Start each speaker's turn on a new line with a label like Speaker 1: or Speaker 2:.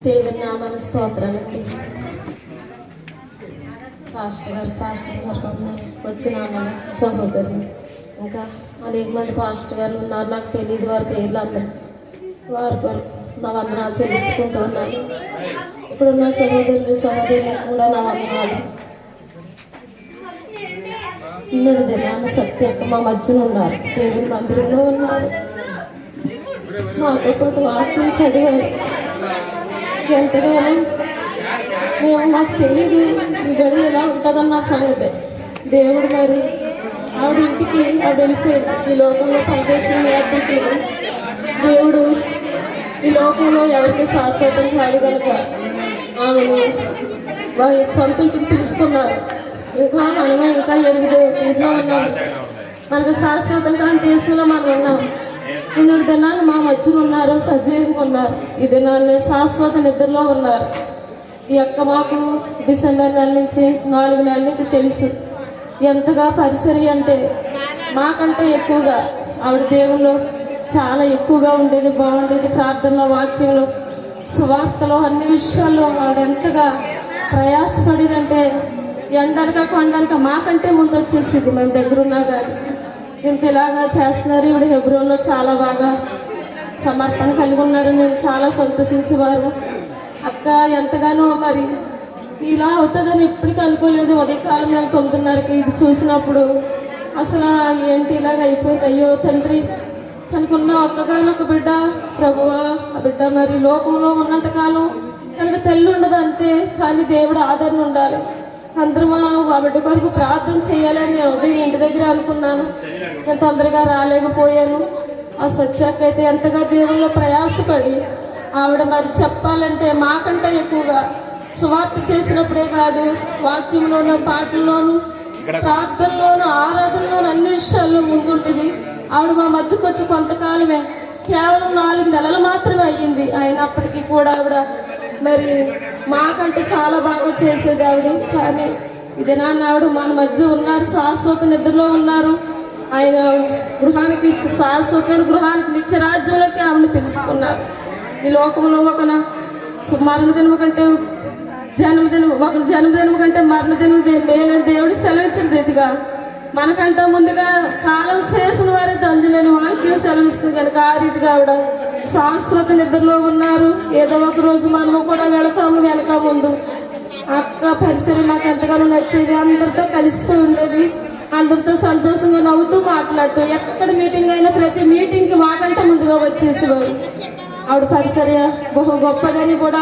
Speaker 1: దేవుని నామాన స్తోత్రాలండి. పాస్టర్ గారు వచ్చిన సహోదరులు ఇంకా అనేక మంది పాస్టర్ గారు ఉన్నారు. నాకు తెలియదు వారి పేర్లు అందరూ. వారు నా వందనాలు చెల్లించుకుంటూ ఉన్నాను. ఇక్కడున్న సహోదరులు కూడా నా వందనాలు. ఇన్నడు దినాన సత్యక్క మా మధ్యన ఉన్నారు. దేవుని మందిరంలో ఉన్నారు. నాతో పాటు వాక్యం చదివారు. ఎంతగానో నాకు తెలియదు ఈ గడి ఎలా ఉంటుందన్న సంగతి. దేవుడు మరి ఆవిడ ఇంటికి అది వెళ్ళిపోయింది. ఈ లోకంలో పనిచేసిన అద్దెకులు దేవుడు ఈ లోకంలో ఎవరికి శాశ్వతం కాదు కనుక ఆమెను వారి సొంత ఇంటికి పిలుస్తున్నారు. ఇంకా మనమే ఇంకా 8 ఊళ్ళో ఉన్నాము. మనకు శాశ్వతం కాని దేశంలో మనం ఉన్నాం. 2 దినాలు మా మధ్యన ఉన్నారు, సజీవంగా ఉన్నారు. ఈ దినాన్ని శాశ్వత నిద్రలో ఉన్నారు. ఈ యొక్క మాకు డిసెంబర్ నెల నుంచి 4 నెలల నుంచి తెలుసు ఎంతగా పరిసరి అంటే మాకంటే ఎక్కువగా ఆవిడ దేవుళ్ళు చాలా ఎక్కువగా ఉండేది, బాగుండేది. ప్రార్థనలో, వాక్యంలో, సువార్తలో, అన్ని విషయాల్లో ఆవిడ ఎంతగా ప్రయాసపడేదంటే ఎండనక కొండనక మాకంటే ముందు వచ్చేసింది. మేము దగ్గరున్నా కానీ ఇంత ఇలాగా చేస్తున్నారు. ఇప్పుడు హెబ్రోన్లో చాలా బాగా సమర్పణ కలిగి ఉన్నారు. నేను చాలా సంతోషించేవారు. అక్క ఎంతగానో మరి ఇలా అవుతుందని ఎప్పటికీ అనుకోలేదు. ఉదయకాలం మేము 9:30కి ఇది చూసినప్పుడు అసలు ఏంటి ఇలాగ అయిపోయింది. అయ్యో తండ్రి, తనకున్న ఒక్కగానొక్క బిడ్డ ప్రభువా, ఆ బిడ్డ మరి లోకంలో ఉన్నంతకాలం తనకు తల్లి ఉండదు అంతే, కానీ దేవుడు ఆదరణ ఉండాలి. అందరూ ఆ బిడ్డ కొరకు ప్రార్థన చేయాలని నేను ఉదయం ఇంటి దగ్గర అనుకున్నాను. నేను తొందరగా రాలేకపోయాను. ఆ సత్యాక అయితే ఎంతగా దేవుల్లో ప్రయాసపడి ఆవిడ మరి చెప్పాలంటే మాకంటే ఎక్కువగా సువార్త చేసినప్పుడే కాదు, వాక్యంలోనూ, పాటల్లోనూ, ప్రార్థనలోనూ, ఆరాధనలోనూ అన్ని విషయాల్లో ముందుంటుంది. ఆవిడ మా మధ్యకు వచ్చి కొంతకాలమే, కేవలం 4 నెలలు మాత్రమే అయ్యింది. అయినప్పటికీ కూడా ఆవిడ మరి మాకంటే చాలా బాగా చేసేది ఆవిడ. కానీ ఇది నాన్న ఆవిడ మన మధ్య ఉన్నారు, శాశ్వత నిద్రలో ఉన్నారు. ఆయన గృహానికి, శాశ్వతమైన గృహానికి, నిత్య రాజ్యంలోకి ఆవిడని పిలుచుకున్నారు. ఈ లోకంలో ఒక మరణదినం కంటే జన్మదినం, ఒక జన్మదినం కంటే మరణదినం మేలని దేవుడు సెలవించిన రీతిగా మనకంటే ముందుగా కాలం చేసిన వారి తండ్రులేని వాక్యం సెలవిస్తుంది కనుక ఆ రీతిగా ఆవిడ శాశ్వత నిద్రలో ఉన్నారు. ఏదో ఒక రోజు మనము కూడా వెళతాము వెనక ముందు. అక్క పరిసరి మాకు ఎంతగానో నచ్చేది. అందరితో కలిసిపోయి ఉండేది, అందరితో సంతోషంగా నవ్వుతూ మాట్లాడుతూ ఎక్కడ మీటింగ్ అయినా ప్రతి మీటింగ్కి మాకంటే ముందుగా వచ్చేసేవారు. ఆవిడ పరిసరి బహు గొప్పదని కూడా